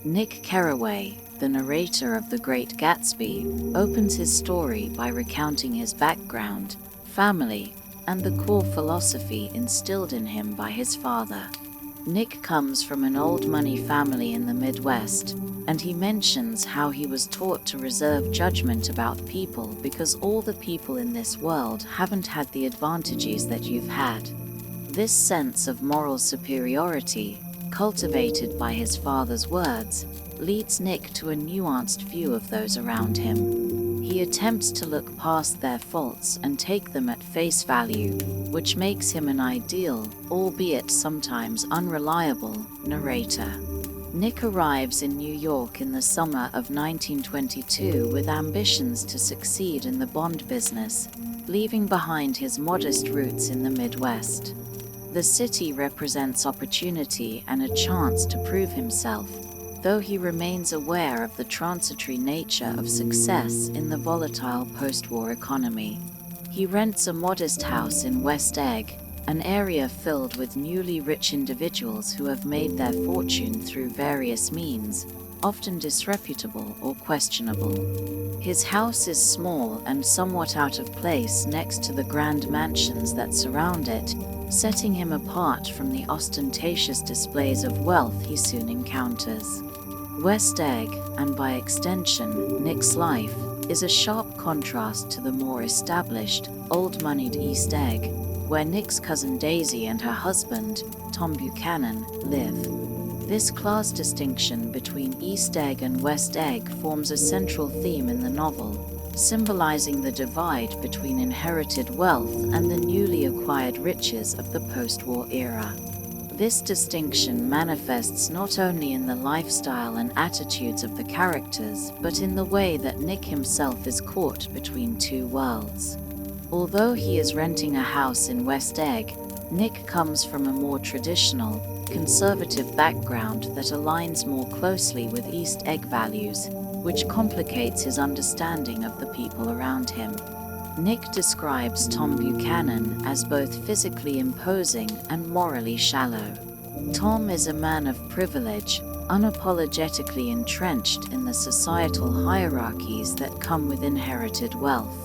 Nick Carraway, the narrator of The Great Gatsby, opens his story by recounting his background, family, and the core philosophy instilled in him by his father. Nick comes from an old money family in the Midwest, and he mentions how he was taught to reserve judgment about people because all the people in this world haven't had the advantages that you've had. This sense of moral superiority, cultivated by his father's words, leads Nick to a nuanced view of those around him. He attempts to look past their faults and take them at face value, which makes him an ideal, albeit sometimes unreliable, narrator. Nick arrives in New York in the summer of 1922 with ambitions to succeed in the bond business, leaving behind his modest roots in the Midwest. The city represents opportunity and a chance to prove himself, though he remains aware of the transitory nature of success in the volatile post-war economy. He rents a modest house in West Egg, an area filled with newly rich individuals who have made their fortune through various means, often disreputable or questionable. His house is small and somewhat out of place next to the grand mansions that surround it, setting him apart from the ostentatious displays of wealth he soon encounters. West Egg, and by extension, Nick's life, is a sharp contrast to the more established, old-moneyed East Egg, where Nick's cousin Daisy and her husband, Tom Buchanan, live. This class distinction between East Egg and West Egg forms a central theme in the novel, symbolizing the divide between inherited wealth and the newly acquired riches of the post-war era. This distinction manifests not only in the lifestyle and attitudes of the characters, but in the way that Nick himself is caught between two worlds. Although he is renting a house in West Egg, Nick comes from a more traditional, conservative background that aligns more closely with East Egg values, which complicates his understanding of the people around him. Nick describes Tom Buchanan as both physically imposing and morally shallow. Tom is a man of privilege, unapologetically entrenched in the societal hierarchies that come with inherited wealth.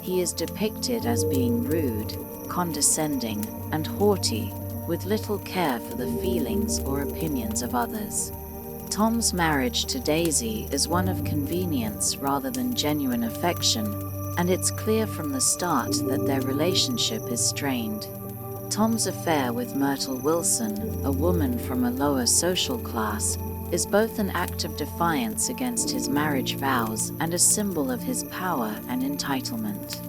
He is depicted as being rude, condescending, and haughty, with little care for the feelings or opinions of others. Tom's marriage to Daisy is one of convenience rather than genuine affection, and it's clear from the start that their relationship is strained. Tom's affair with Myrtle Wilson, a woman from a lower social class, is both an act of defiance against his marriage vows and a symbol of his power and entitlement.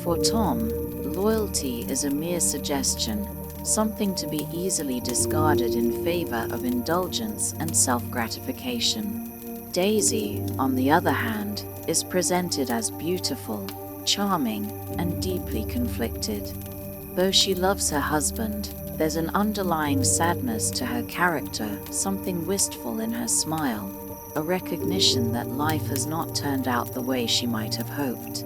For Tom, loyalty is a mere suggestion, something to be easily discarded in favor of indulgence and self-gratification. Daisy, on the other hand, is presented as beautiful, charming, and deeply conflicted. Though she loves her husband, there's an underlying sadness to her character, something wistful in her smile, a recognition that life has not turned out the way she might have hoped.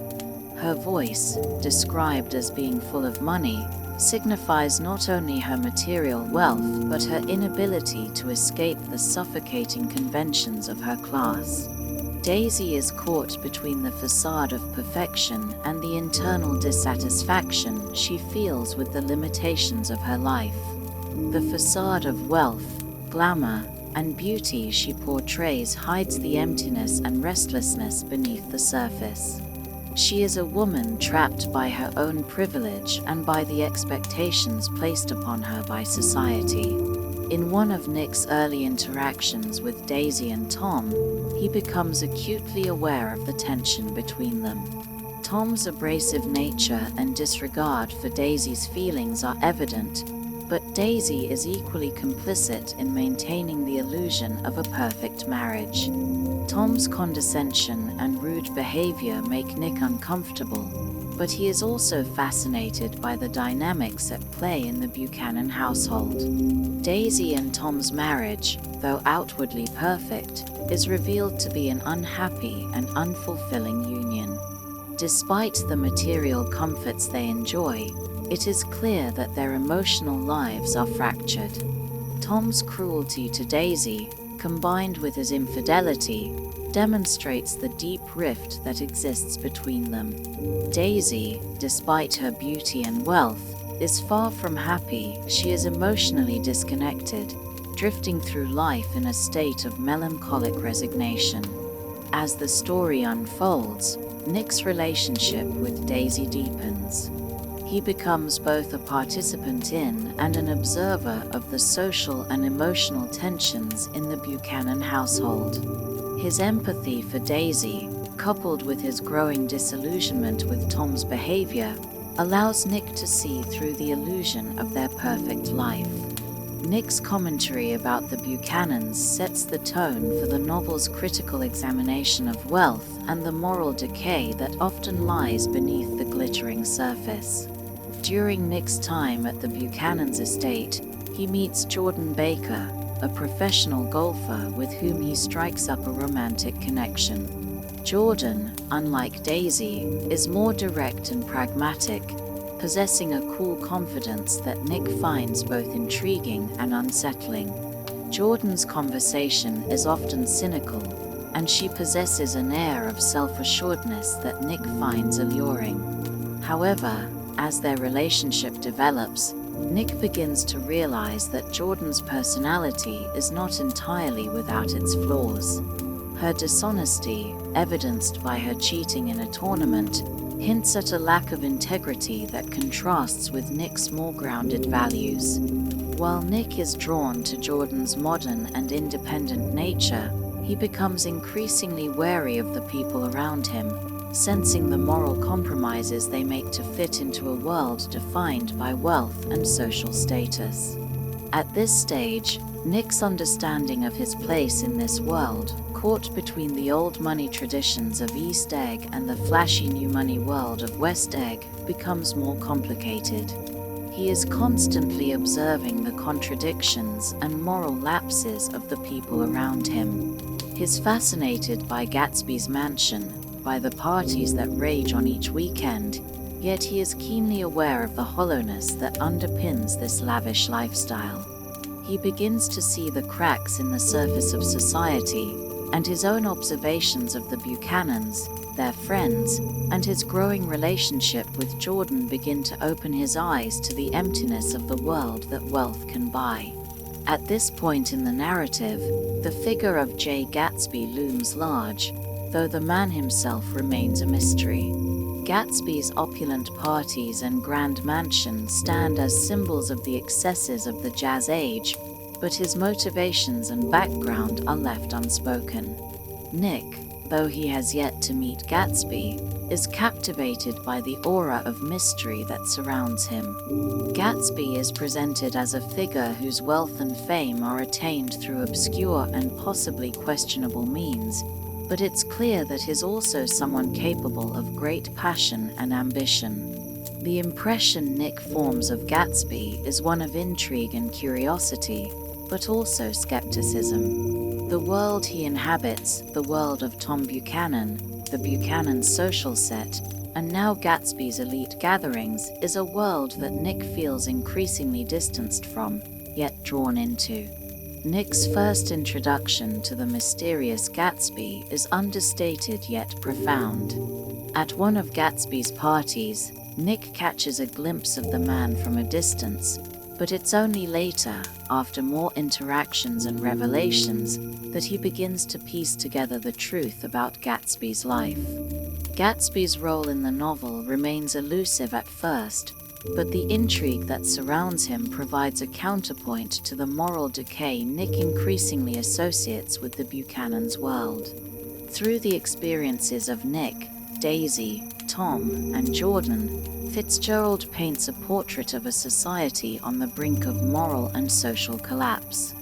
Her voice, described as being full of money, signifies not only her material wealth but her inability to escape the suffocating conventions of her class. Daisy is caught between the facade of perfection and the internal dissatisfaction she feels with the limitations of her life. The facade of wealth, glamour, and beauty she portrays hides the emptiness and restlessness beneath the surface. She is a woman trapped by her own privilege and by the expectations placed upon her by society. In one of Nick's early interactions with Daisy and Tom, he becomes acutely aware of the tension between them. Tom's abrasive nature and disregard for Daisy's feelings are evident, but Daisy is equally complicit in maintaining the illusion of a perfect marriage. Tom's condescension and rude behavior make Nick uncomfortable, but he is also fascinated by the dynamics at play in the Buchanan household. Daisy and Tom's marriage, though outwardly perfect, is revealed to be an unhappy and unfulfilling union. Despite the material comforts they enjoy, it is clear that their emotional lives are fractured. Tom's cruelty to Daisy, combined with his infidelity, demonstrates the deep rift that exists between them. Daisy, despite her beauty and wealth, is far from happy. She is emotionally disconnected, drifting through life in a state of melancholic resignation. As the story unfolds, Nick's relationship with Daisy deepens. He becomes both a participant in and an observer of the social and emotional tensions in the Buchanan household. His empathy for Daisy, coupled with his growing disillusionment with Tom's behavior, allows Nick to see through the illusion of their perfect life. Nick's commentary about the Buchanans sets the tone for the novel's critical examination of wealth and the moral decay that often lies beneath the glittering surface. During Nick's time at the Buchanans' estate, he meets Jordan Baker, a professional golfer with whom he strikes up a romantic connection. Jordan, unlike Daisy, is more direct and pragmatic, possessing a cool confidence that Nick finds both intriguing and unsettling. Jordan's conversation is often cynical, and she possesses an air of self-assuredness that Nick finds alluring. However, as their relationship develops, Nick begins to realize that Jordan's personality is not entirely without its flaws. Her dishonesty, evidenced by her cheating in a tournament, hints at a lack of integrity that contrasts with Nick's more grounded values. While Nick is drawn to Jordan's modern and independent nature, he becomes increasingly wary of the people around him, sensing the moral compromises they make to fit into a world defined by wealth and social status. At this stage, Nick's understanding of his place in this world, caught between the old money traditions of East Egg and the flashy new money world of West Egg, becomes more complicated. He is constantly observing the contradictions and moral lapses of the people around him. He's fascinated by Gatsby's mansion, by the parties that rage on each weekend, yet he is keenly aware of the hollowness that underpins this lavish lifestyle. He begins to see the cracks in the surface of society, and his own observations of the Buchanans, their friends, and his growing relationship with Jordan begin to open his eyes to the emptiness of the world that wealth can buy. At this point in the narrative, the figure of Jay Gatsby looms large, though the man himself remains a mystery. Gatsby's opulent parties and grand mansion stand as symbols of the excesses of the jazz age, but his motivations and background are left unspoken. Nick, though he has yet to meet Gatsby, is captivated by the aura of mystery that surrounds him. Gatsby is presented as a figure whose wealth and fame are attained through obscure and possibly questionable means, but it's clear that he's also someone capable of great passion and ambition. The impression Nick forms of Gatsby is one of intrigue and curiosity, but also skepticism. The world he inhabits, the world of Tom Buchanan, the Buchanan social set, and now Gatsby's elite gatherings, is a world that Nick feels increasingly distanced from, yet drawn into. Nick's first introduction to the mysterious Gatsby is understated yet profound. At one of Gatsby's parties, Nick catches a glimpse of the man from a distance, but it's only later, after more interactions and revelations, that he begins to piece together the truth about Gatsby's life. Gatsby's role in the novel remains elusive at first, but the intrigue that surrounds him provides a counterpoint to the moral decay Nick increasingly associates with the Buchanan's world. Through the experiences of Nick, Daisy, Tom, and Jordan, Fitzgerald paints a portrait of a society on the brink of moral and social collapse.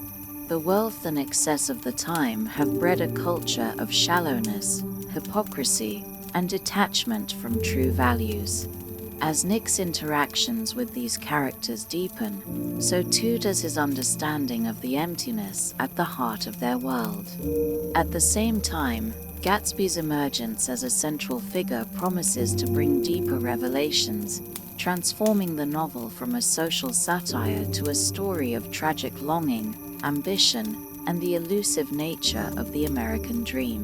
The wealth and excess of the time have bred a culture of shallowness, hypocrisy, and detachment from true values. As Nick's interactions with these characters deepen, so too does his understanding of the emptiness at the heart of their world. At the same time, Gatsby's emergence as a central figure promises to bring deeper revelations, transforming the novel from a social satire to a story of tragic longing, ambition, and the elusive nature of the American dream.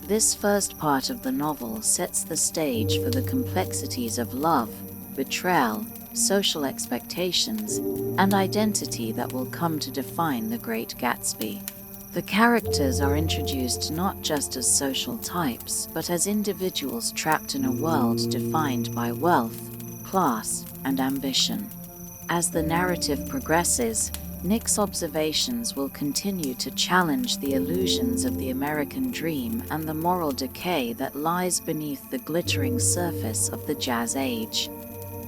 This first part of the novel sets the stage for the complexities of love, betrayal, social expectations, and identity that will come to define the Great Gatsby. The characters are introduced not just as social types, but as individuals trapped in a world defined by wealth, class, and ambition. As the narrative progresses, Nick's observations will continue to challenge the illusions of the American dream and the moral decay that lies beneath the glittering surface of the jazz age.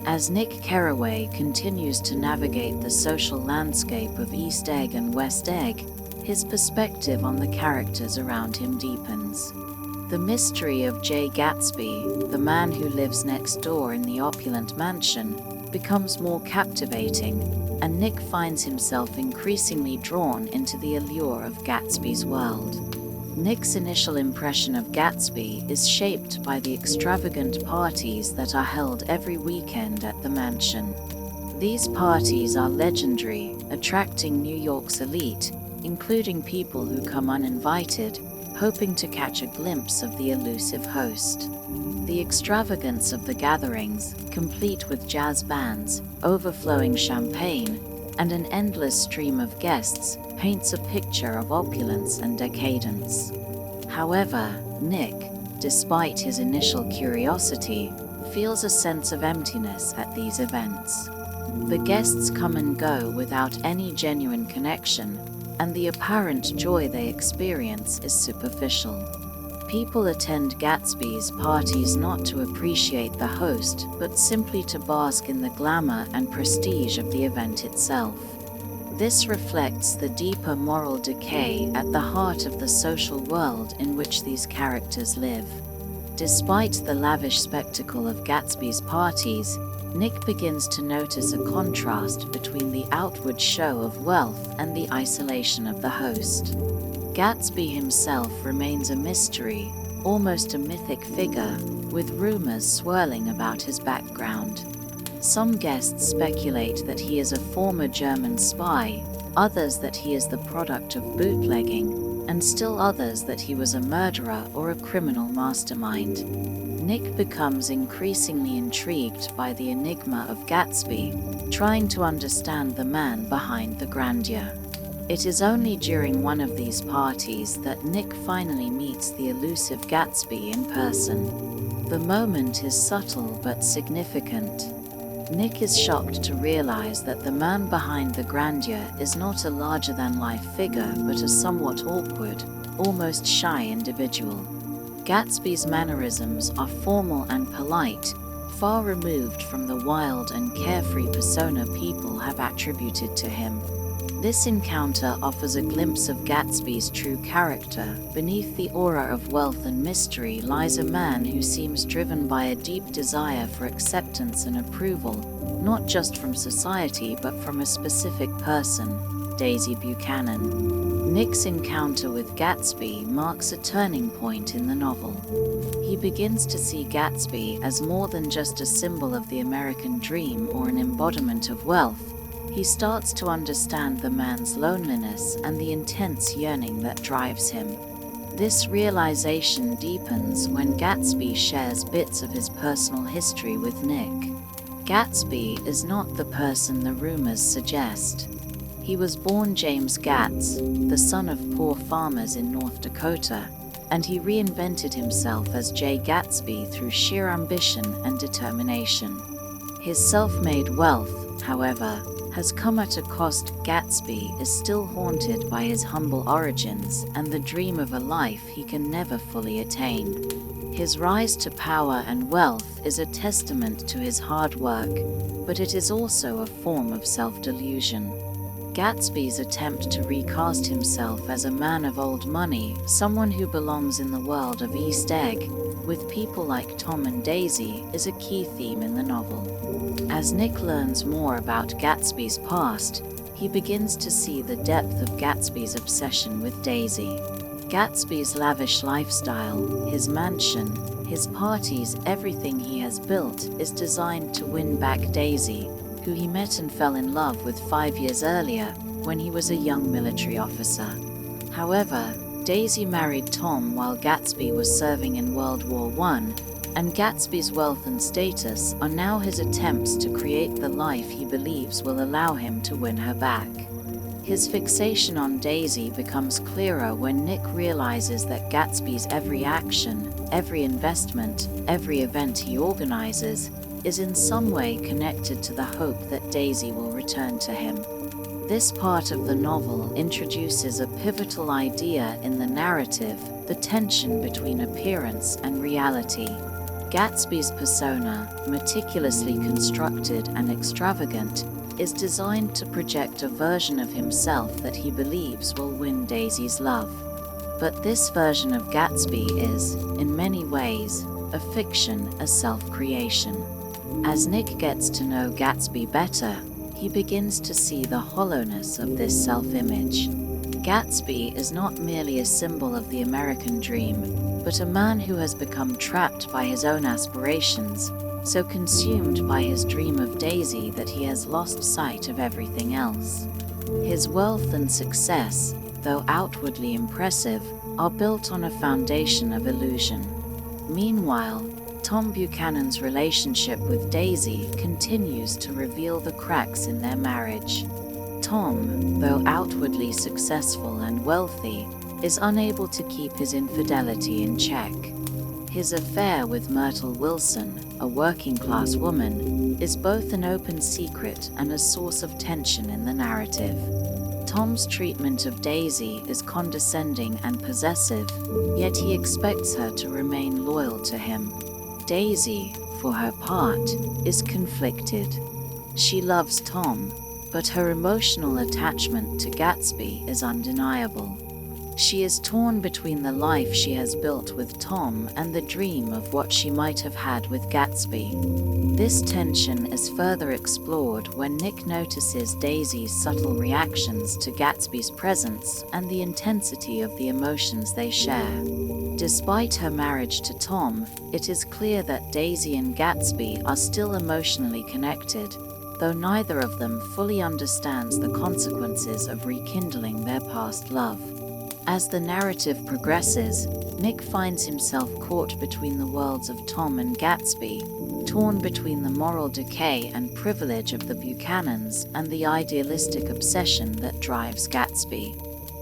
As Nick Carraway continues to navigate the social landscape of East Egg and West Egg, his perspective on the characters around him deepens. The mystery of Jay Gatsby, the man who lives next door in the opulent mansion, becomes more captivating, and Nick finds himself increasingly drawn into the allure of Gatsby's world. Nick's initial impression of Gatsby is shaped by the extravagant parties that are held every weekend at the mansion. These parties are legendary, attracting New York's elite, including people who come uninvited, hoping to catch a glimpse of the elusive host. The extravagance of the gatherings, complete with jazz bands, overflowing champagne, and an endless stream of guests, paints a picture of opulence and decadence. However, Nick, despite his initial curiosity, feels a sense of emptiness at these events. The guests come and go without any genuine connection, and the apparent joy they experience is superficial. People attend Gatsby's parties not to appreciate the host, but simply to bask in the glamour and prestige of the event itself. This reflects the deeper moral decay at the heart of the social world in which these characters live. Despite the lavish spectacle of Gatsby's parties, Nick begins to notice a contrast between the outward show of wealth and the isolation of the host. Gatsby himself remains a mystery, almost a mythic figure, with rumors swirling about his background. Some guests speculate that he is a former German spy, others that he is the product of bootlegging, and still others that he was a murderer or a criminal mastermind. Nick becomes increasingly intrigued by the enigma of Gatsby, trying to understand the man behind the grandeur. It is only during one of these parties that Nick finally meets the elusive Gatsby in person. The moment is subtle but significant. Nick is shocked to realize that the man behind the grandeur is not a larger-than-life figure but a somewhat awkward, almost shy individual. Gatsby's mannerisms are formal and polite, far removed from the wild and carefree persona people have attributed to him. This encounter offers a glimpse of Gatsby's true character. Beneath the aura of wealth and mystery lies a man who seems driven by a deep desire for acceptance and approval, not just from society but from a specific person, Daisy Buchanan. Nick's encounter with Gatsby marks a turning point in the novel. He begins to see Gatsby as more than just a symbol of the American dream or an embodiment of wealth. He starts to understand the man's loneliness and the intense yearning that drives him. This realization deepens when Gatsby shares bits of his personal history with Nick. Gatsby is not the person the rumors suggest. He was born James Gatz, the son of poor farmers in North Dakota, and he reinvented himself as Jay Gatsby through sheer ambition and determination. His self-made wealth, however, has come at a cost. Gatsby is still haunted by his humble origins and the dream of a life he can never fully attain. His rise to power and wealth is a testament to his hard work, but it is also a form of self-delusion. Gatsby's attempt to recast himself as a man of old money, someone who belongs in the world of East Egg, with people like Tom and Daisy, is a key theme in the novel. As Nick learns more about Gatsby's past, he begins to see the depth of Gatsby's obsession with Daisy. Gatsby's lavish lifestyle, his mansion, his parties, everything he has built is designed to win back Daisy, who he met and fell in love with 5 years earlier when he was a young military officer. However, Daisy married Tom while Gatsby was serving in World War I, and Gatsby's wealth and status are now his attempts to create the life he believes will allow him to win her back. His fixation on Daisy becomes clearer when Nick realizes that Gatsby's every action, every investment, every event he organizes is in some way connected to the hope that Daisy will return to him. This part of the novel introduces a pivotal idea in the narrative, the tension between appearance and reality. Gatsby's persona, meticulously constructed and extravagant, is designed to project a version of himself that he believes will win Daisy's love. But this version of Gatsby is, in many ways, a fiction, a self-creation. As Nick gets to know Gatsby better, he begins to see the hollowness of this self-image. Gatsby is not merely a symbol of the American dream, but a man who has become trapped by his own aspirations, so consumed by his dream of Daisy that he has lost sight of everything else. His wealth and success, though outwardly impressive, are built on a foundation of illusion. Meanwhile, Tom Buchanan's relationship with Daisy continues to reveal the cracks in their marriage. Tom, though outwardly successful and wealthy, is unable to keep his infidelity in check. His affair with Myrtle Wilson, a working-class woman, is both an open secret and a source of tension in the narrative. Tom's treatment of Daisy is condescending and possessive, yet he expects her to remain loyal to him. Daisy, for her part, is conflicted. She loves Tom, but her emotional attachment to Gatsby is undeniable. She is torn between the life she has built with Tom and the dream of what she might have had with Gatsby. This tension is further explored when Nick notices Daisy's subtle reactions to Gatsby's presence and the intensity of the emotions they share. Despite her marriage to Tom, it is clear that Daisy and Gatsby are still emotionally connected, though neither of them fully understands the consequences of rekindling their past love. As the narrative progresses, Nick finds himself caught between the worlds of Tom and Gatsby, torn between the moral decay and privilege of the Buchanans and the idealistic obsession that drives Gatsby.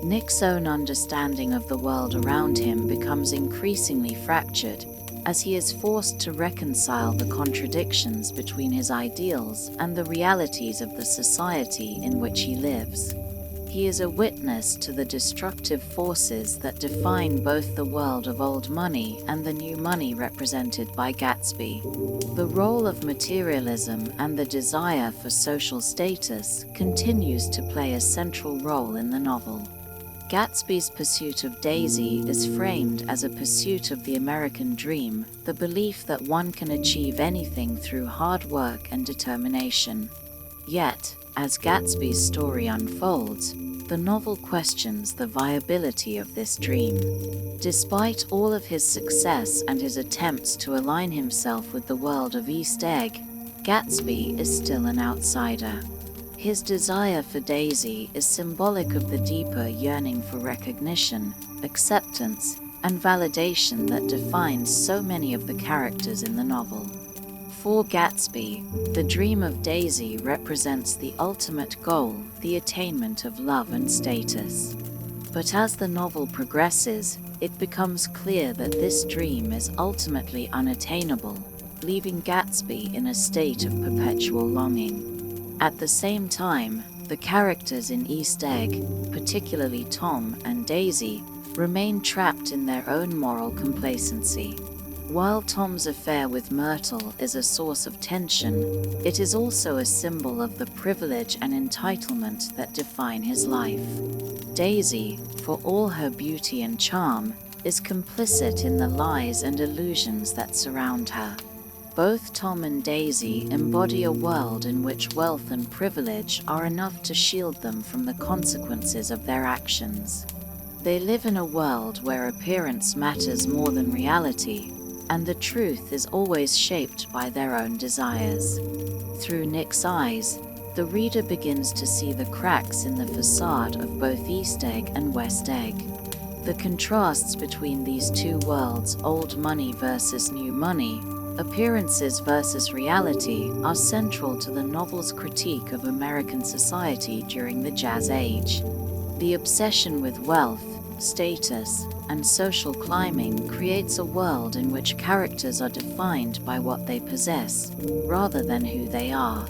Nick's own understanding of the world around him becomes increasingly fractured, as he is forced to reconcile the contradictions between his ideals and the realities of the society in which he lives. He is a witness to the destructive forces that define both the world of old money and the new money represented by Gatsby. The role of materialism and the desire for social status continues to play a central role in the novel. Gatsby's pursuit of Daisy is framed as a pursuit of the American dream, the belief that one can achieve anything through hard work and determination. Yet, as Gatsby's story unfolds, the novel questions the viability of this dream. Despite all of his success and his attempts to align himself with the world of East Egg, Gatsby is still an outsider. His desire for Daisy is symbolic of the deeper yearning for recognition, acceptance, and validation that defines so many of the characters in the novel. For Gatsby, the dream of Daisy represents the ultimate goal, the attainment of love and status. But as the novel progresses, it becomes clear that this dream is ultimately unattainable, leaving Gatsby in a state of perpetual longing. At the same time, the characters in East Egg, particularly Tom and Daisy, remain trapped in their own moral complacency. While Tom's affair with Myrtle is a source of tension, it is also a symbol of the privilege and entitlement that define his life. Daisy, for all her beauty and charm, is complicit in the lies and illusions that surround her. Both Tom and Daisy embody a world in which wealth and privilege are enough to shield them from the consequences of their actions. They live in a world where appearance matters more than reality, and the truth is always shaped by their own desires. Through Nick's eyes, the reader begins to see the cracks in the facade of both East Egg and West Egg. The contrasts between these two worlds, old money versus new money, appearances versus reality, are central to the novel's critique of American society during the Jazz Age. The obsession with wealth, status, and social climbing creates a world in which characters are defined by what they possess, rather than who they are.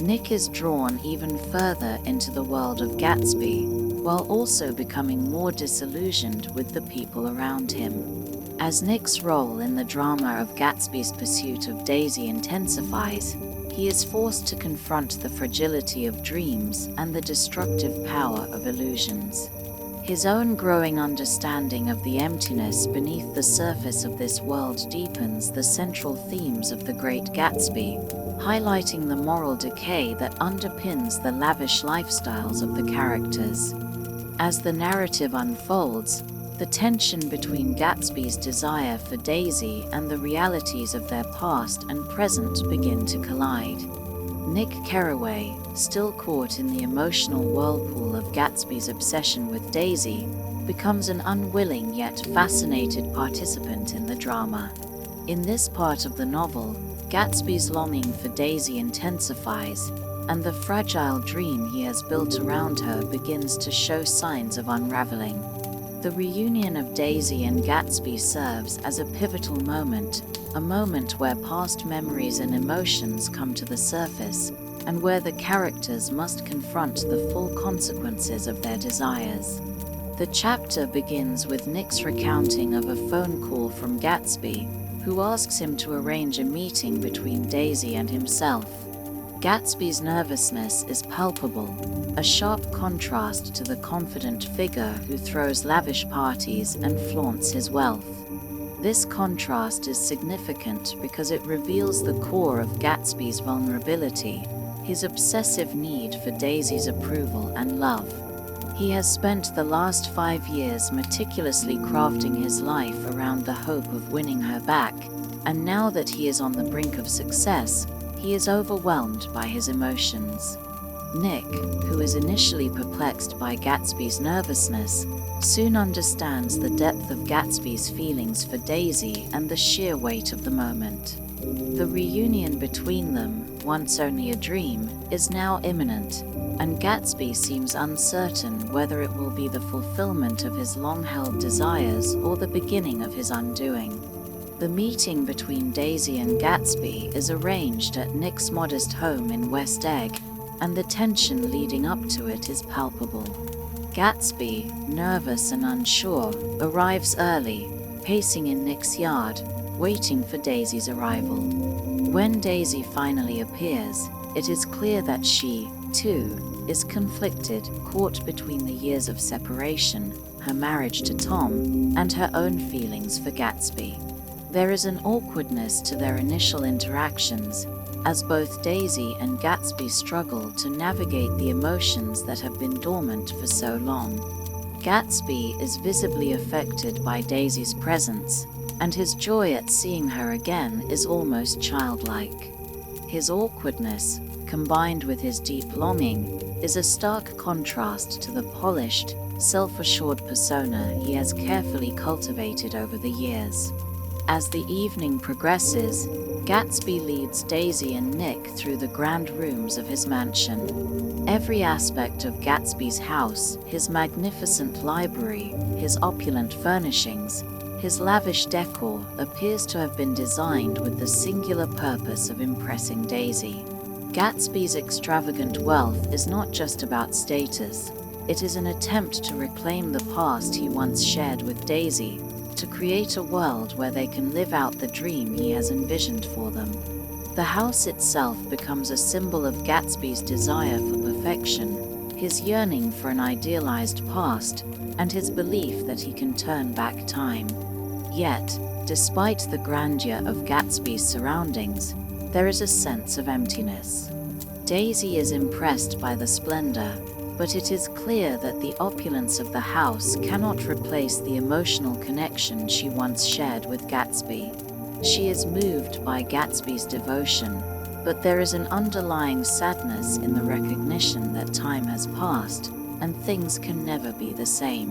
Nick is drawn even further into the world of Gatsby, while also becoming more disillusioned with the people around him. As Nick's role in the drama of Gatsby's pursuit of Daisy intensifies, he is forced to confront the fragility of dreams and the destructive power of illusions. His own growing understanding of the emptiness beneath the surface of this world deepens the central themes of The Great Gatsby, highlighting the moral decay that underpins the lavish lifestyles of the characters. As the narrative unfolds, the tension between Gatsby's desire for Daisy and the realities of their past and present begin to collide. Nick Carraway, still caught in the emotional whirlpool of Gatsby's obsession with Daisy, becomes an unwilling yet fascinated participant in the drama. In this part of the novel, Gatsby's longing for Daisy intensifies, and the fragile dream he has built around her begins to show signs of unraveling. The reunion of Daisy and Gatsby serves as a pivotal moment, a moment where past memories and emotions come to the surface, and where the characters must confront the full consequences of their desires. The chapter begins with Nick's recounting of a phone call from Gatsby, who asks him to arrange a meeting between Daisy and himself. Gatsby's nervousness is palpable, a sharp contrast to the confident figure who throws lavish parties and flaunts his wealth. This contrast is significant because it reveals the core of Gatsby's vulnerability, his obsessive need for Daisy's approval and love. He has spent the last 5 years meticulously crafting his life around the hope of winning her back, and now that he is on the brink of success, he is overwhelmed by his emotions. Nick, who is initially perplexed by Gatsby's nervousness, soon understands the depth of Gatsby's feelings for Daisy and the sheer weight of the moment. The reunion between them, once only a dream, is now imminent, and Gatsby seems uncertain whether it will be the fulfillment of his long-held desires or the beginning of his undoing. The meeting between Daisy and Gatsby is arranged at Nick's modest home in West Egg, and the tension leading up to it is palpable. Gatsby, nervous and unsure, arrives early, pacing in Nick's yard, waiting for Daisy's arrival. When Daisy finally appears, it is clear that she, too, is conflicted, caught between the years of separation, her marriage to Tom, and her own feelings for Gatsby. There is an awkwardness to their initial interactions, as both Daisy and Gatsby struggle to navigate the emotions that have been dormant for so long. Gatsby is visibly affected by Daisy's presence, and his joy at seeing her again is almost childlike. His awkwardness, combined with his deep longing, is a stark contrast to the polished, self-assured persona he has carefully cultivated over the years. As the evening progresses, Gatsby leads Daisy and Nick through the grand rooms of his mansion. Every aspect of Gatsby's house, his magnificent library, his opulent furnishings, his lavish decor, appears to have been designed with the singular purpose of impressing Daisy. Gatsby's extravagant wealth is not just about status, it is an attempt to reclaim the past he once shared with Daisy, to create a world where they can live out the dream he has envisioned for them. The house itself becomes a symbol of Gatsby's desire for perfection, his yearning for an idealized past, and his belief that he can turn back time. Yet, despite the grandeur of Gatsby's surroundings, there is a sense of emptiness. Daisy is impressed by the splendor, but it is clear that the opulence of the house cannot replace the emotional connection she once shared with Gatsby. She is moved by Gatsby's devotion, but there is an underlying sadness in the recognition that time has passed and things can never be the same.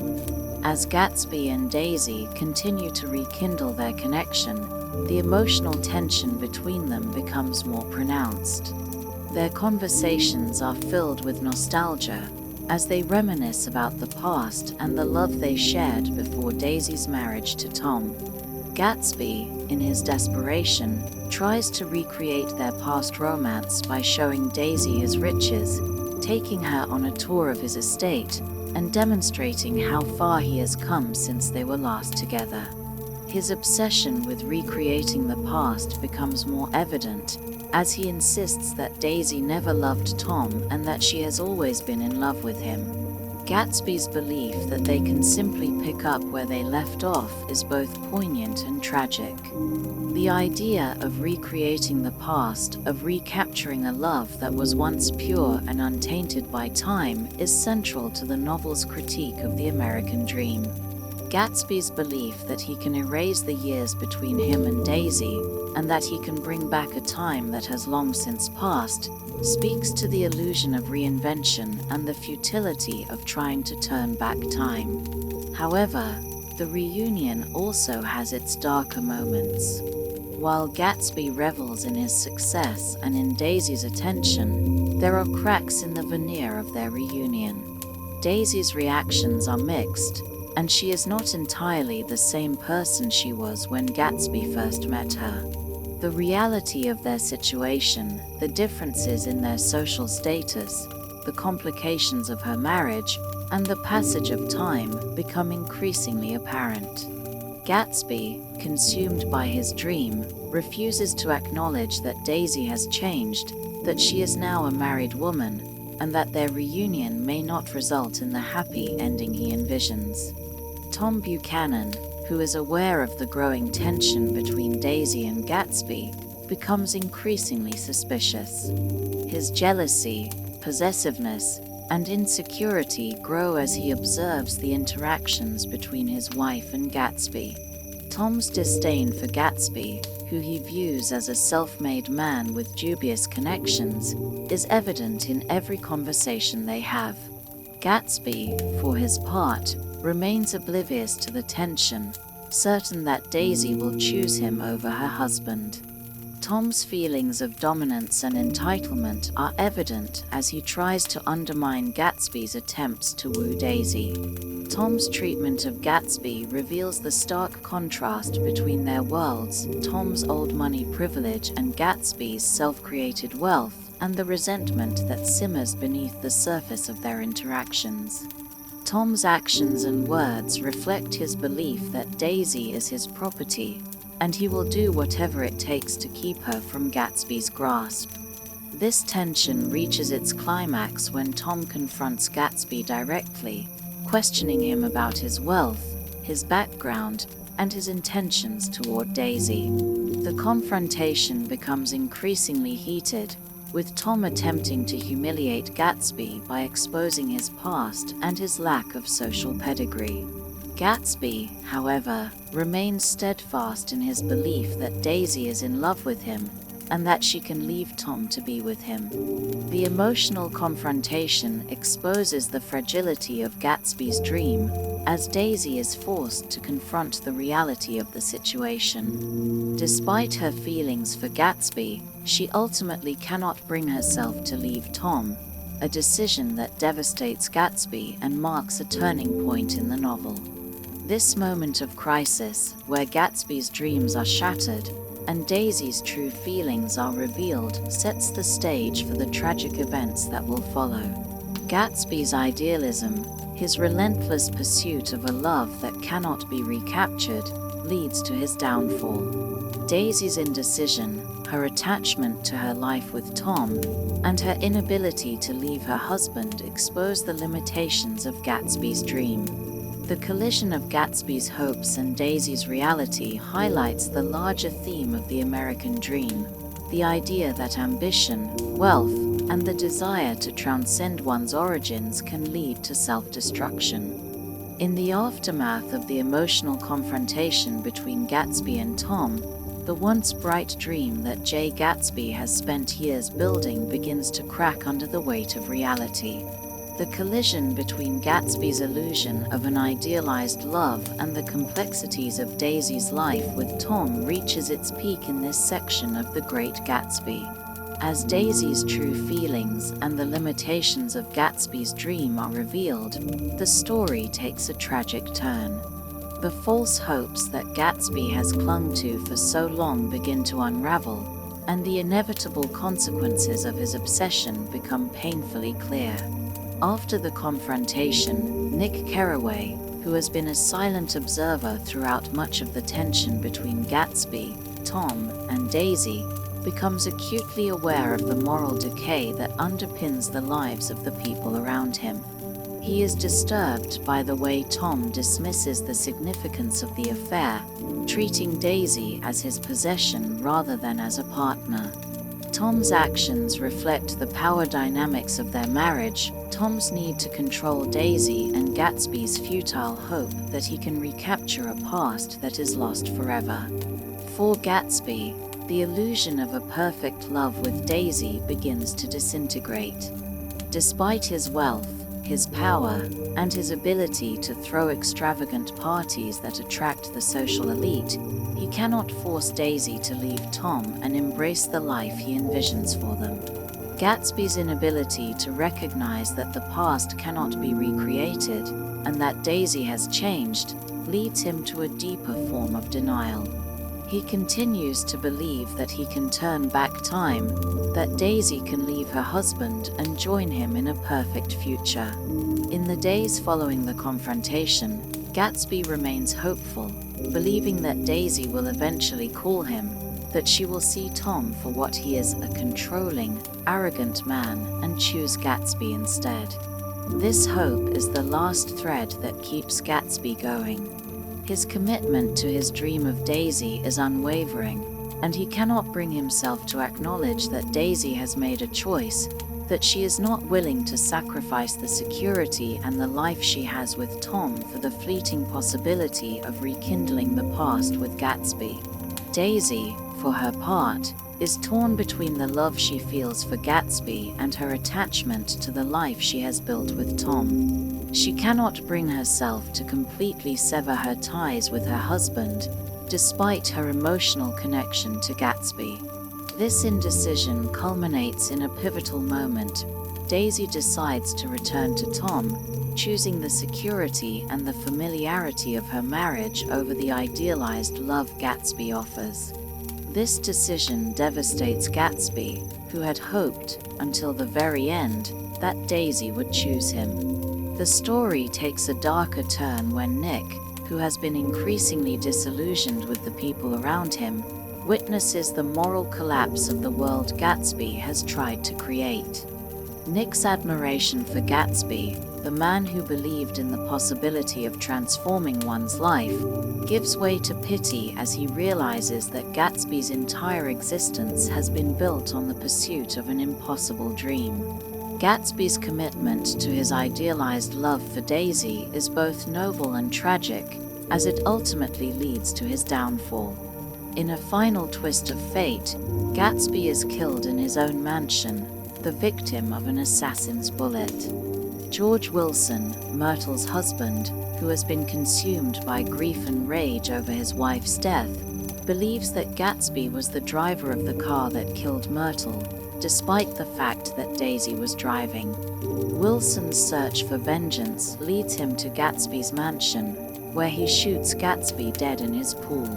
As Gatsby and Daisy continue to rekindle their connection, the emotional tension between them becomes more pronounced. Their conversations are filled with nostalgia as they reminisce about the past and the love they shared before Daisy's marriage to Tom. Gatsby, in his desperation, tries to recreate their past romance by showing Daisy his riches, taking her on a tour of his estate, and demonstrating how far he has come since they were last together. His obsession with recreating the past becomes more evident as he insists that Daisy never loved Tom and that she has always been in love with him. Gatsby's belief that they can simply pick up where they left off is both poignant and tragic. The idea of recreating the past, of recapturing a love that was once pure and untainted by time, is central to the novel's critique of the American dream. Gatsby's belief that he can erase the years between him and Daisy, and that he can bring back a time that has long since passed, speaks to the illusion of reinvention and the futility of trying to turn back time. However, the reunion also has its darker moments. While Gatsby revels in his success and in Daisy's attention, there are cracks in the veneer of their reunion. Daisy's reactions are mixed, and she is not entirely the same person she was when Gatsby first met her. The reality of their situation, the differences in their social status, the complications of her marriage, and the passage of time become increasingly apparent. Gatsby, consumed by his dream, refuses to acknowledge that Daisy has changed, that she is now a married woman, and that their reunion may not result in the happy ending he envisions. Tom Buchanan, who is aware of the growing tension between Daisy and Gatsby, becomes increasingly suspicious. His jealousy, possessiveness, and insecurity grow as he observes the interactions between his wife and Gatsby. Tom's disdain for Gatsby, who he views as a self-made man with dubious connections, is evident in every conversation they have. Gatsby, for his part, remains oblivious to the tension, certain that Daisy will choose him over her husband. Tom's feelings of dominance and entitlement are evident as he tries to undermine Gatsby's attempts to woo Daisy. Tom's treatment of Gatsby reveals the stark contrast between their worlds, Tom's old money privilege and Gatsby's self-created wealth, and the resentment that simmers beneath the surface of their interactions. Tom's actions and words reflect his belief that Daisy is his property, and he will do whatever it takes to keep her from Gatsby's grasp. This tension reaches its climax when Tom confronts Gatsby directly, questioning him about his wealth, his background, and his intentions toward Daisy. The confrontation becomes increasingly heated, with Tom attempting to humiliate Gatsby by exposing his past and his lack of social pedigree. Gatsby, however, remains steadfast in his belief that Daisy is in love with him and that she can leave Tom to be with him. The emotional confrontation exposes the fragility of Gatsby's dream, as Daisy is forced to confront the reality of the situation. Despite her feelings for Gatsby, she ultimately cannot bring herself to leave Tom, a decision that devastates Gatsby and marks a turning point in the novel. This moment of crisis, where Gatsby's dreams are shattered and Daisy's true feelings are revealed, sets the stage for the tragic events that will follow. Gatsby's idealism, his relentless pursuit of a love that cannot be recaptured, leads to his downfall. Daisy's indecision, her attachment to her life with Tom, and her inability to leave her husband expose the limitations of Gatsby's dream. The collision of Gatsby's hopes and Daisy's reality highlights the larger theme of the American dream, the idea that ambition, wealth, and the desire to transcend one's origins can lead to self-destruction. In the aftermath of the emotional confrontation between Gatsby and Tom, the once bright dream that Jay Gatsby has spent years building begins to crack under the weight of reality. The collision between Gatsby's illusion of an idealized love and the complexities of Daisy's life with Tom reaches its peak in this section of The Great Gatsby. As Daisy's true feelings and the limitations of Gatsby's dream are revealed, the story takes a tragic turn. The false hopes that Gatsby has clung to for so long begin to unravel, and the inevitable consequences of his obsession become painfully clear. After the confrontation, Nick Carraway, who has been a silent observer throughout much of the tension between Gatsby, Tom, and Daisy, becomes acutely aware of the moral decay that underpins the lives of the people around him. He is disturbed by the way Tom dismisses the significance of the affair, treating Daisy as his possession rather than as a partner. Tom's actions reflect the power dynamics of their marriage, Tom's need to control Daisy, and Gatsby's futile hope that he can recapture a past that is lost forever. For Gatsby, the illusion of a perfect love with Daisy begins to disintegrate. Despite his wealth, his power, and his ability to throw extravagant parties that attract the social elite, he cannot force Daisy to leave Tom and embrace the life he envisions for them. Gatsby's inability to recognize that the past cannot be recreated and that Daisy has changed leads him to a deeper form of denial. He continues to believe that he can turn back time, that Daisy can leave her husband and join him in a perfect future. In the days following the confrontation, Gatsby remains hopeful, believing that Daisy will eventually call him, that she will see Tom for what he is, a controlling, arrogant man, and choose Gatsby instead. This hope is the last thread that keeps Gatsby going. His commitment to his dream of Daisy is unwavering, and he cannot bring himself to acknowledge that Daisy has made a choice, that she is not willing to sacrifice the security and the life she has with Tom for the fleeting possibility of rekindling the past with Gatsby. Daisy, for her part, is torn between the love she feels for Gatsby and her attachment to the life she has built with Tom. She cannot bring herself to completely sever her ties with her husband, despite her emotional connection to Gatsby. This indecision culminates in a pivotal moment. Daisy decides to return to Tom, choosing the security and the familiarity of her marriage over the idealized love Gatsby offers. This decision devastates Gatsby, who had hoped, until the very end, that Daisy would choose him. The story takes a darker turn when Nick, who has been increasingly disillusioned with the people around him, witnesses the moral collapse of the world Gatsby has tried to create. Nick's admiration for Gatsby, the man who believed in the possibility of transforming one's life, gives way to pity as he realizes that Gatsby's entire existence has been built on the pursuit of an impossible dream. Gatsby's commitment to his idealized love for Daisy is both noble and tragic, as it ultimately leads to his downfall. In a final twist of fate, Gatsby is killed in his own mansion, the victim of an assassin's bullet. George Wilson, Myrtle's husband, who has been consumed by grief and rage over his wife's death, believes that Gatsby was the driver of the car that killed Myrtle, despite the fact that Daisy was driving. Wilson's search for vengeance leads him to Gatsby's mansion, where he shoots Gatsby dead in his pool.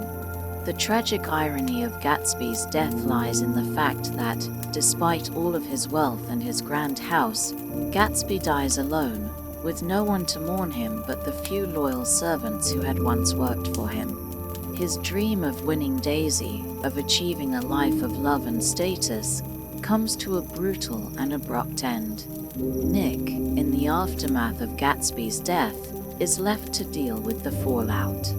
The tragic irony of Gatsby's death lies in the fact that, despite all of his wealth and his grand house, Gatsby dies alone, with no one to mourn him but the few loyal servants who had once worked for him. His dream of winning Daisy, of achieving a life of love and status, comes to a brutal and abrupt end. Nick, in the aftermath of Gatsby's death, is left to deal with the fallout.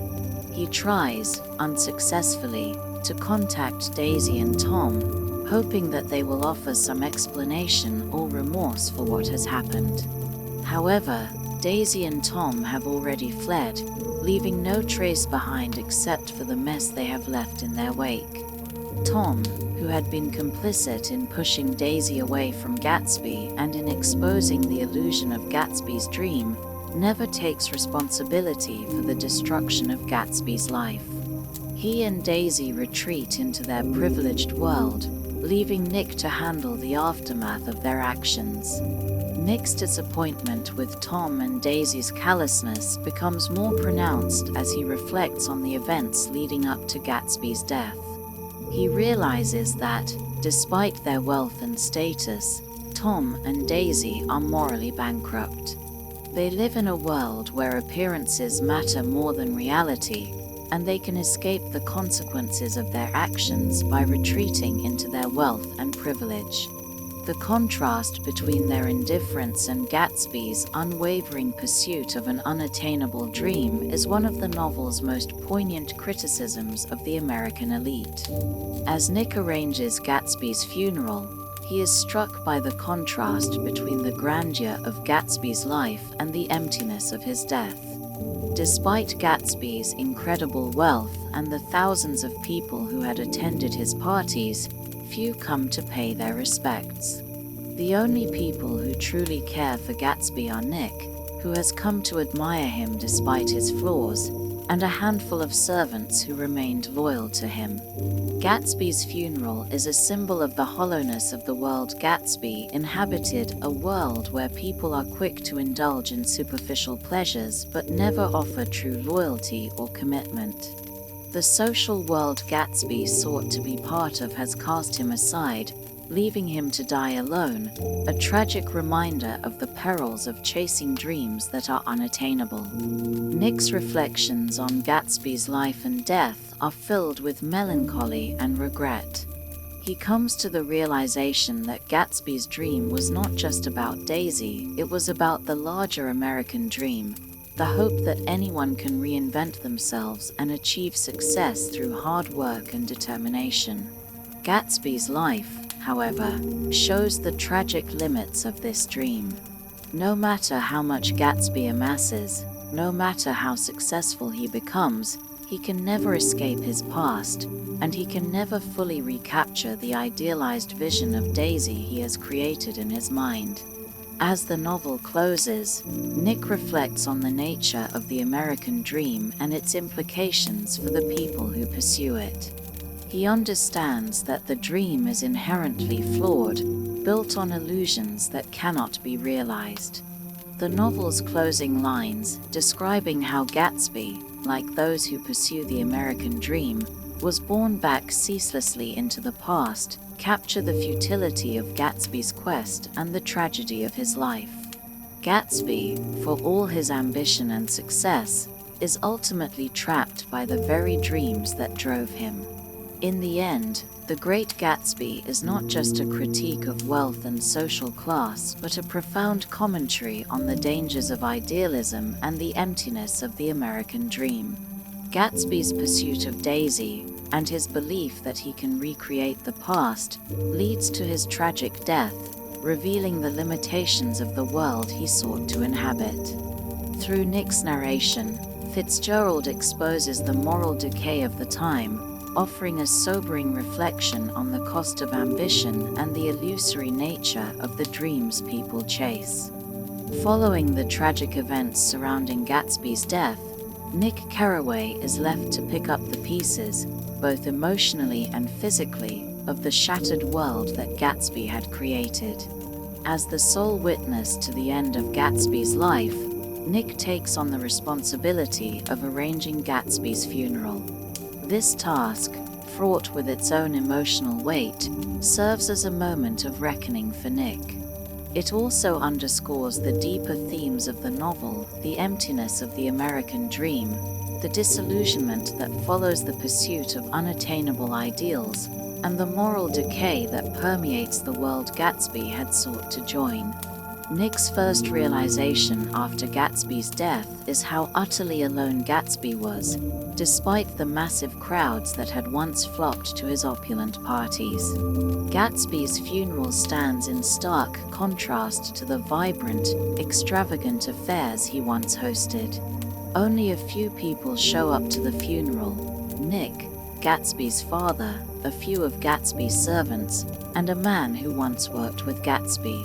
He tries, unsuccessfully, to contact Daisy and Tom, hoping that they will offer some explanation or remorse for what has happened. However, Daisy and Tom have already fled, leaving no trace behind except for the mess they have left in their wake. Tom, who had been complicit in pushing Daisy away from Gatsby and in exposing the illusion of Gatsby's dream, never takes responsibility for the destruction of Gatsby's life. He and Daisy retreat into their privileged world, leaving Nick to handle the aftermath of their actions. Nick's disappointment with Tom and Daisy's callousness becomes more pronounced as he reflects on the events leading up to Gatsby's death. He realizes that, despite their wealth and status, Tom and Daisy are morally bankrupt. They live in a world where appearances matter more than reality, and they can escape the consequences of their actions by retreating into their wealth and privilege. The contrast between their indifference and Gatsby's unwavering pursuit of an unattainable dream is one of the novel's most poignant criticisms of the American elite. As Nick arranges Gatsby's funeral, he is struck by the contrast between the grandeur of Gatsby's life and the emptiness of his death. Despite Gatsby's incredible wealth and the thousands of people who had attended his parties, few come to pay their respects. The only people who truly care for Gatsby are Nick, who has come to admire him despite his flaws, and a handful of servants who remained loyal to him. Gatsby's funeral is a symbol of the hollowness of the world. Gatsby inhabited a world where people are quick to indulge in superficial pleasures but never offer true loyalty or commitment. The social world Gatsby sought to be part of has cast him aside, leaving him to die alone, a tragic reminder of the perils of chasing dreams that are unattainable. Nick's reflections on Gatsby's life and death are filled with melancholy and regret. He comes to the realization that Gatsby's dream was not just about Daisy, it was about the larger American dream, the hope that anyone can reinvent themselves and achieve success through hard work and determination. Gatsby's life, however, shows the tragic limits of this dream. No matter how much Gatsby amasses, no matter how successful he becomes, he can never escape his past, and he can never fully recapture the idealized vision of Daisy he has created in his mind. As the novel closes, Nick reflects on the nature of the American dream and its implications for the people who pursue it. He understands that the dream is inherently flawed, built on illusions that cannot be realized. The novel's closing lines, describing how Gatsby, like those who pursue the American dream, was borne back ceaselessly into the past, capture the futility of Gatsby's quest and the tragedy of his life. Gatsby, for all his ambition and success, is ultimately trapped by the very dreams that drove him. In the end, The Great Gatsby is not just a critique of wealth and social class, but a profound commentary on the dangers of idealism and the emptiness of the American dream. Gatsby's pursuit of Daisy, and his belief that he can recreate the past, leads to his tragic death, revealing the limitations of the world he sought to inhabit. Through Nick's narration, Fitzgerald exposes the moral decay of the time, offering a sobering reflection on the cost of ambition and the illusory nature of the dreams people chase. Following the tragic events surrounding Gatsby's death, Nick Carraway is left to pick up the pieces, both emotionally and physically, of the shattered world that Gatsby had created. As the sole witness to the end of Gatsby's life, Nick takes on the responsibility of arranging Gatsby's funeral. This task, fraught with its own emotional weight, serves as a moment of reckoning for Nick. It also underscores the deeper themes of the novel, the emptiness of the American dream, the disillusionment that follows the pursuit of unattainable ideals, and the moral decay that permeates the world Gatsby had sought to join. Nick's first realization after Gatsby's death is how utterly alone Gatsby was, despite the massive crowds that had once flocked to his opulent parties. Gatsby's funeral stands in stark contrast to the vibrant, extravagant affairs he once hosted. Only a few people show up to the funeral: Nick, Gatsby's father, a few of Gatsby's servants, and a man who once worked with Gatsby.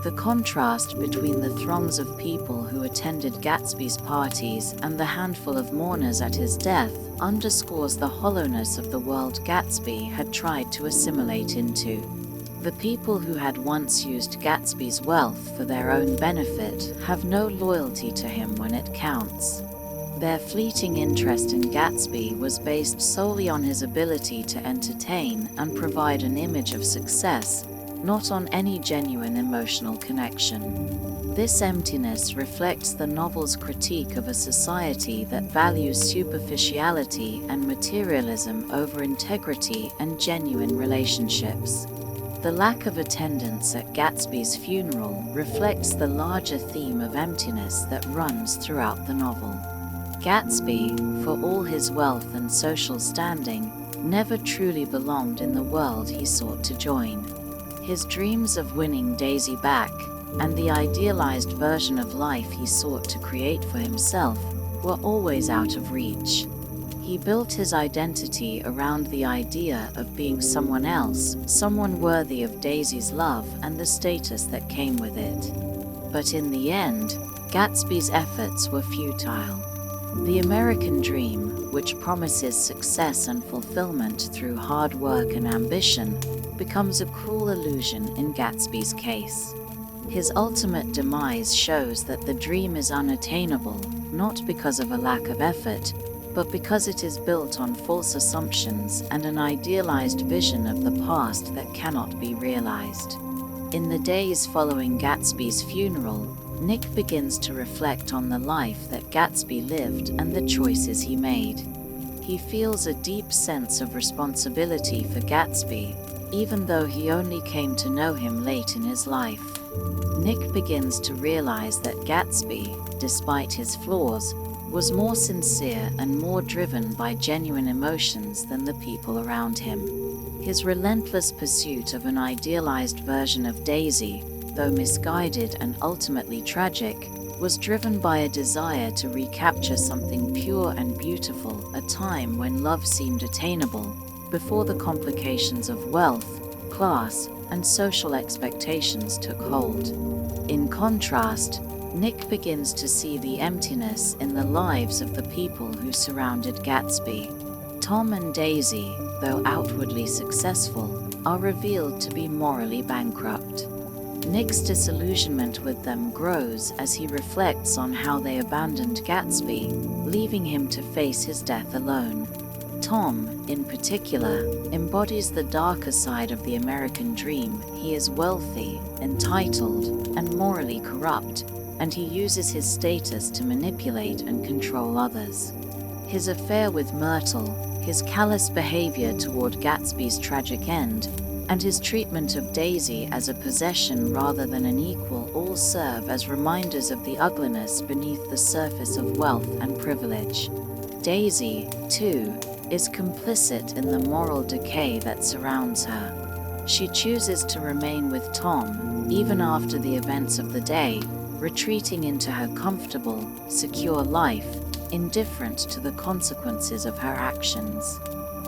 The contrast between the throngs of people who attended Gatsby's parties and the handful of mourners at his death underscores the hollowness of the world Gatsby had tried to assimilate into. The people who had once used Gatsby's wealth for their own benefit have no loyalty to him when it counts. Their fleeting interest in Gatsby was based solely on his ability to entertain and provide an image of success, not on any genuine emotional connection. This emptiness reflects the novel's critique of a society that values superficiality and materialism over integrity and genuine relationships. The lack of attendance at Gatsby's funeral reflects the larger theme of emptiness that runs throughout the novel. Gatsby, for all his wealth and social standing, never truly belonged in the world he sought to join. His dreams of winning Daisy back, and the idealized version of life he sought to create for himself, were always out of reach. He built his identity around the idea of being someone else, someone worthy of Daisy's love and the status that came with it. But in the end, Gatsby's efforts were futile. The American dream, which promises success and fulfillment through hard work and ambition, becomes a cruel illusion in Gatsby's case. His ultimate demise shows that the dream is unattainable, not because of a lack of effort, but because it is built on false assumptions and an idealized vision of the past that cannot be realized. In the days following Gatsby's funeral, Nick begins to reflect on the life that Gatsby lived and the choices he made. He feels a deep sense of responsibility for Gatsby, even though he only came to know him late in his life. Nick begins to realize that Gatsby, despite his flaws, was more sincere and more driven by genuine emotions than the people around him. His relentless pursuit of an idealized version of Daisy, though misguided and ultimately tragic, was driven by a desire to recapture something pure and beautiful, a time when love seemed attainable, before the complications of wealth, class, and social expectations took hold. In contrast, Nick begins to see the emptiness in the lives of the people who surrounded Gatsby. Tom and Daisy, though outwardly successful, are revealed to be morally bankrupt. Nick's disillusionment with them grows as he reflects on how they abandoned Gatsby, leaving him to face his death alone. Tom, in particular, embodies the darker side of the American dream. He is wealthy, entitled, and morally corrupt, and he uses his status to manipulate and control others. His affair with Myrtle, his callous behavior toward Gatsby's tragic end, and his treatment of Daisy as a possession rather than an equal all serve as reminders of the ugliness beneath the surface of wealth and privilege. Daisy, too, is complicit in the moral decay that surrounds her. She chooses to remain with Tom, even after the events of the day, retreating into her comfortable, secure life, indifferent to the consequences of her actions.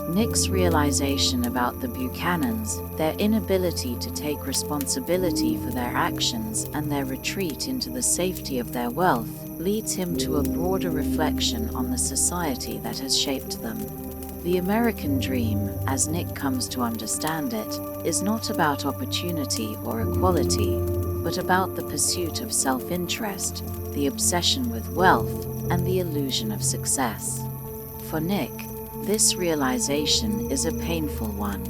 Nick's realization about the Buchanans, their inability to take responsibility for their actions and their retreat into the safety of their wealth, leads him to a broader reflection on the society that has shaped them. The American dream, as Nick comes to understand it, is not about opportunity or equality, but about the pursuit of self-interest, the obsession with wealth, and the illusion of success. For Nick, this realization is a painful one.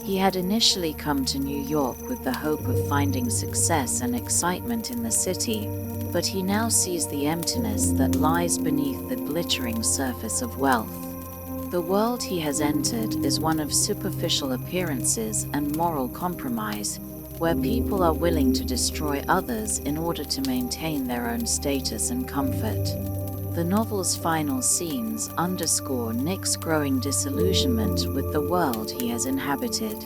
He had initially come to New York with the hope of finding success and excitement in the city, but he now sees the emptiness that lies beneath the glittering surface of wealth. The world he has entered is one of superficial appearances and moral compromise, where people are willing to destroy others in order to maintain their own status and comfort. The novel's final scenes underscore Nick's growing disillusionment with the world he has inhabited.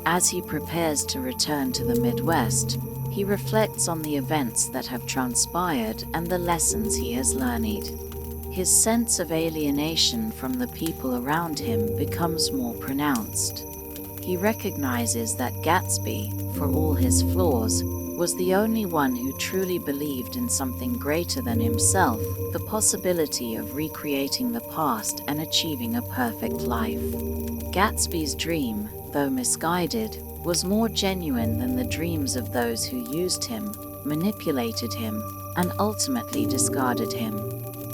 As he prepares to return to the Midwest, he reflects on the events that have transpired and the lessons he has learned. His sense of alienation from the people around him becomes more pronounced. He recognizes that Gatsby, for all his flaws, was the only one who truly believed in something greater than himself, the possibility of recreating the past and achieving a perfect life. Gatsby's dream, though misguided, was more genuine than the dreams of those who used him, manipulated him, and ultimately discarded him.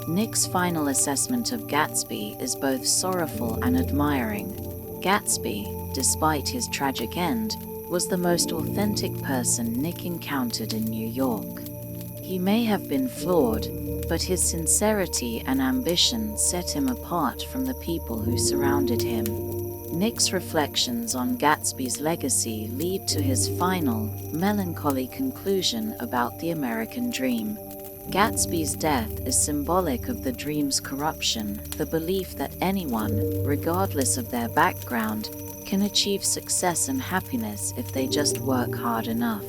Nick's final assessment of Gatsby is both sorrowful and admiring. Gatsby, despite his tragic end, was the most authentic person Nick encountered in New York. He may have been flawed, but his sincerity and ambition set him apart from the people who surrounded him. Nick's reflections on Gatsby's legacy lead to his final, melancholy conclusion about the American dream. Gatsby's death is symbolic of the dream's corruption, the belief that anyone, regardless of their background, can achieve success and happiness if they just work hard enough.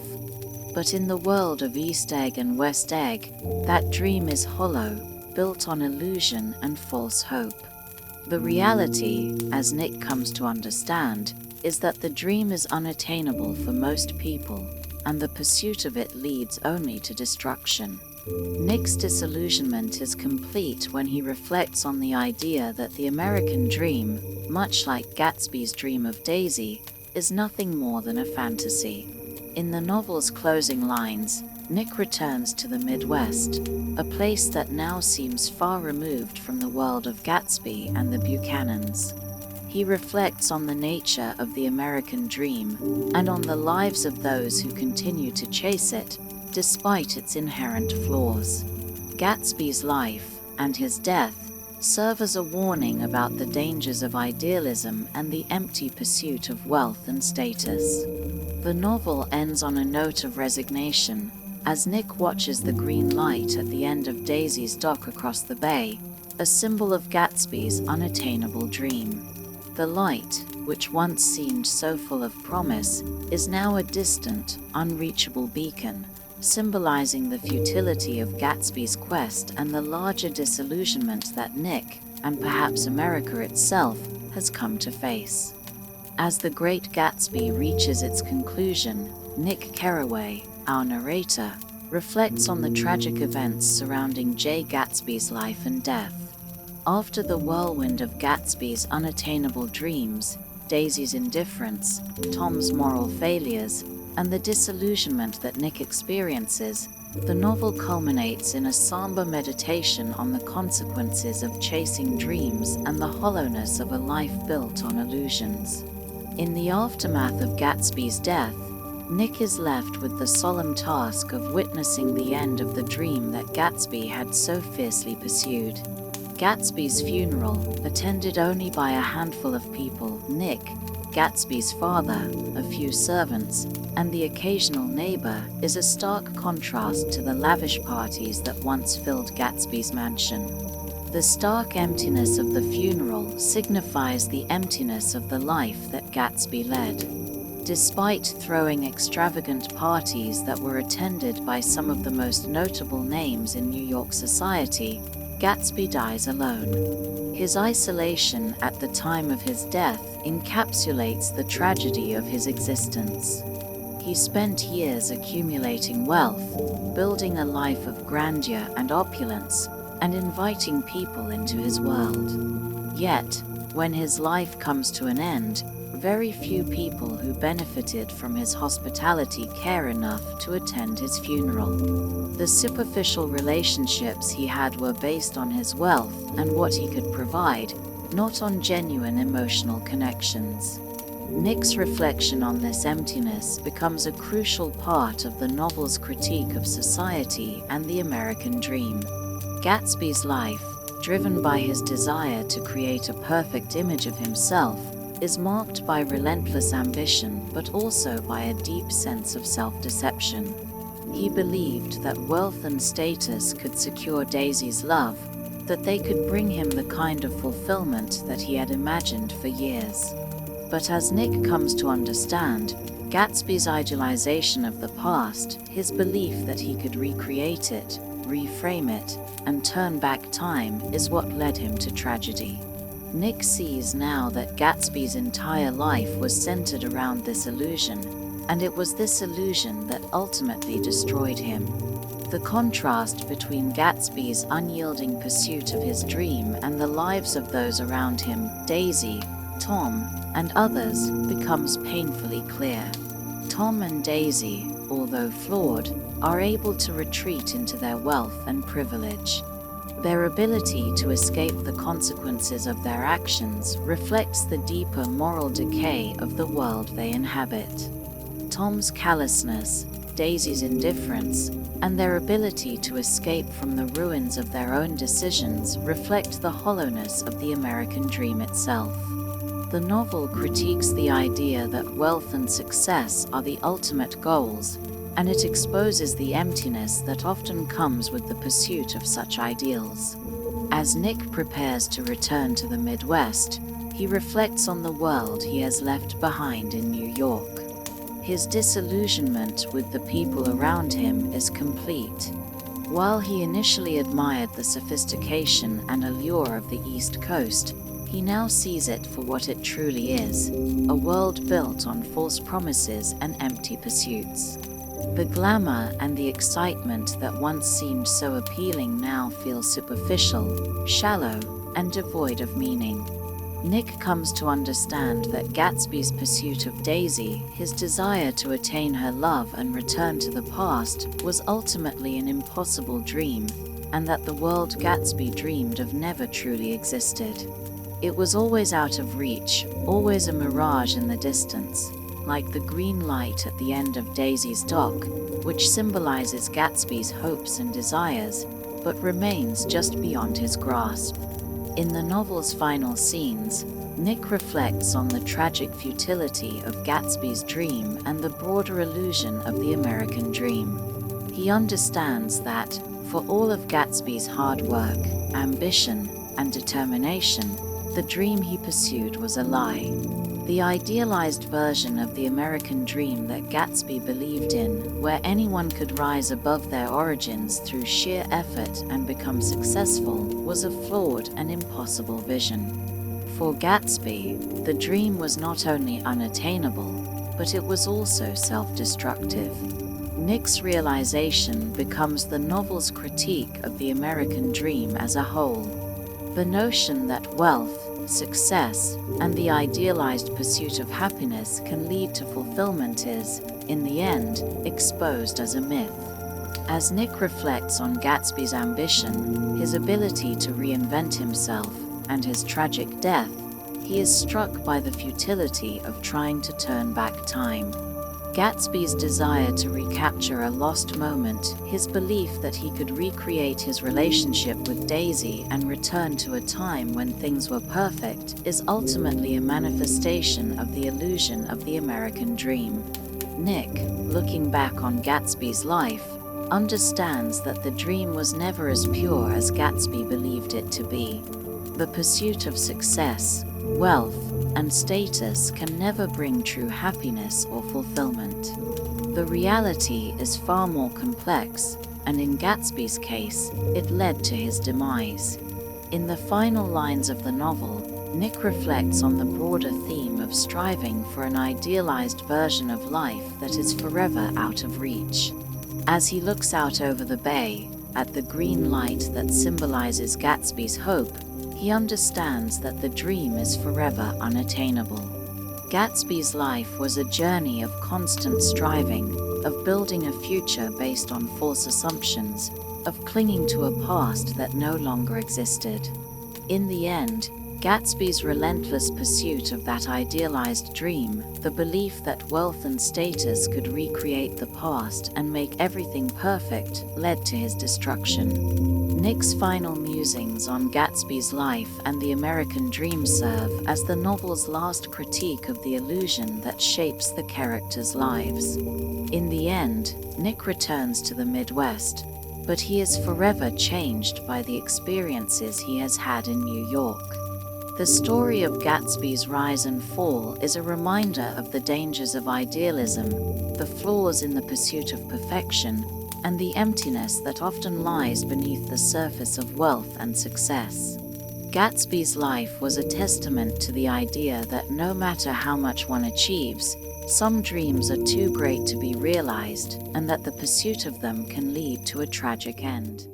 But in the world of East Egg and West Egg, that dream is hollow, built on illusion and false hope. The reality, as Nick comes to understand, is that the dream is unattainable for most people, and the pursuit of it leads only to destruction. Nick's disillusionment is complete when he reflects on the idea that the American dream, much like Gatsby's dream of Daisy, is nothing more than a fantasy. In the novel's closing lines, Nick returns to the Midwest, a place that now seems far removed from the world of Gatsby and the Buchanans. He reflects on the nature of the American dream and on the lives of those who continue to chase it, despite its inherent flaws. Gatsby's life and his death serve as a warning about the dangers of idealism and the empty pursuit of wealth and status. The novel ends on a note of resignation, as Nick watches the green light at the end of Daisy's dock across the bay, a symbol of Gatsby's unattainable dream. The light, which once seemed so full of promise, is now a distant, unreachable beacon, symbolizing the futility of Gatsby's quest and the larger disillusionment that Nick, and perhaps America itself, has come to face. As The Great Gatsby reaches its conclusion, Nick Carraway, our narrator, reflects on the tragic events surrounding Jay Gatsby's life and death. After the whirlwind of Gatsby's unattainable dreams, Daisy's indifference, Tom's moral failures, and the disillusionment that Nick experiences, the novel culminates in a somber meditation on the consequences of chasing dreams and the hollowness of a life built on illusions. In the aftermath of Gatsby's death, Nick is left with the solemn task of witnessing the end of the dream that Gatsby had so fiercely pursued. Gatsby's funeral, attended only by a handful of people, Nick, Gatsby's father, a few servants, and the occasional neighbor, is a stark contrast to the lavish parties that once filled Gatsby's mansion. The stark emptiness of the funeral signifies the emptiness of the life that Gatsby led. Despite throwing extravagant parties that were attended by some of the most notable names in New York society, Gatsby dies alone. His isolation at the time of his death encapsulates the tragedy of his existence. He spent years accumulating wealth, building a life of grandeur and opulence, and inviting people into his world. Yet, when his life comes to an end, very few people who benefited from his hospitality care enough to attend his funeral. The superficial relationships he had were based on his wealth and what he could provide, not on genuine emotional connections. Nick's reflection on this emptiness becomes a crucial part of the novel's critique of society and the American dream. Gatsby's life, driven by his desire to create a perfect image of himself, is marked by relentless ambition but also by a deep sense of self-deception. He believed that wealth and status could secure Daisy's love, that they could bring him the kind of fulfillment that he had imagined for years. But as Nick comes to understand, Gatsby's idealization of the past, his belief that he could recreate it, reframe it, and turn back time is what led him to tragedy. Nick sees now that Gatsby's entire life was centered around this illusion, and it was this illusion that ultimately destroyed him. The contrast between Gatsby's unyielding pursuit of his dream and the lives of those around him, Daisy, Tom, and others, becomes painfully clear. Tom and Daisy, although flawed, are able to retreat into their wealth and privilege. Their ability to escape the consequences of their actions reflects the deeper moral decay of the world they inhabit. Tom's callousness, Daisy's indifference, and their ability to escape from the ruins of their own decisions reflect the hollowness of the American dream itself. The novel critiques the idea that wealth and success are the ultimate goals, and it exposes the emptiness that often comes with the pursuit of such ideals. As Nick prepares to return to the Midwest, he reflects on the world he has left behind in New York. His disillusionment with the people around him is complete. While he initially admired the sophistication and allure of the East Coast, he now sees it for what it truly is, a world built on false promises and empty pursuits. The glamour and the excitement that once seemed so appealing now feel superficial, shallow, and devoid of meaning. Nick comes to understand that Gatsby's pursuit of Daisy, his desire to attain her love and return to the past, was ultimately an impossible dream, and that the world Gatsby dreamed of never truly existed. It was always out of reach, always a mirage in the distance, like the green light at the end of Daisy's dock, which symbolizes Gatsby's hopes and desires, but remains just beyond his grasp. In the novel's final scenes, Nick reflects on the tragic futility of Gatsby's dream and the broader illusion of the American dream. He understands that, for all of Gatsby's hard work, ambition, and determination, the dream he pursued was a lie. The idealized version of the American dream that Gatsby believed in, where anyone could rise above their origins through sheer effort and become successful, was a flawed and impossible vision. For Gatsby, the dream was not only unattainable, but it was also self-destructive. Nick's realization becomes the novel's critique of the American dream as a whole. The notion that wealth, success, and the idealized pursuit of happiness can lead to fulfillment is, in the end, exposed as a myth. As Nick reflects on Gatsby's ambition, his ability to reinvent himself, and his tragic death, he is struck by the futility of trying to turn back time. Gatsby's desire to recapture a lost moment, his belief that he could recreate his relationship with Daisy and return to a time when things were perfect, is ultimately a manifestation of the illusion of the American dream. Nick, looking back on Gatsby's life, understands that the dream was never as pure as Gatsby believed it to be. The pursuit of success, wealth, and status can never bring true happiness or fulfillment. The reality is far more complex, and in Gatsby's case, it led to his demise. In the final lines of the novel, Nick reflects on the broader theme of striving for an idealized version of life that is forever out of reach. As he looks out over the bay, at the green light that symbolizes Gatsby's hope, he understands that the dream is forever unattainable. Gatsby's life was a journey of constant striving, of building a future based on false assumptions, of clinging to a past that no longer existed. In the end, Gatsby's relentless pursuit of that idealized dream, the belief that wealth and status could recreate the past and make everything perfect, led to his destruction. Nick's final musings on Gatsby's life and the American dream serve as the novel's last critique of the illusion that shapes the characters' lives. In the end, Nick returns to the Midwest, but he is forever changed by the experiences he has had in New York. The story of Gatsby's rise and fall is a reminder of the dangers of idealism, the flaws in the pursuit of perfection, and the emptiness that often lies beneath the surface of wealth and success. Gatsby's life was a testament to the idea that no matter how much one achieves, some dreams are too great to be realized, and that the pursuit of them can lead to a tragic end.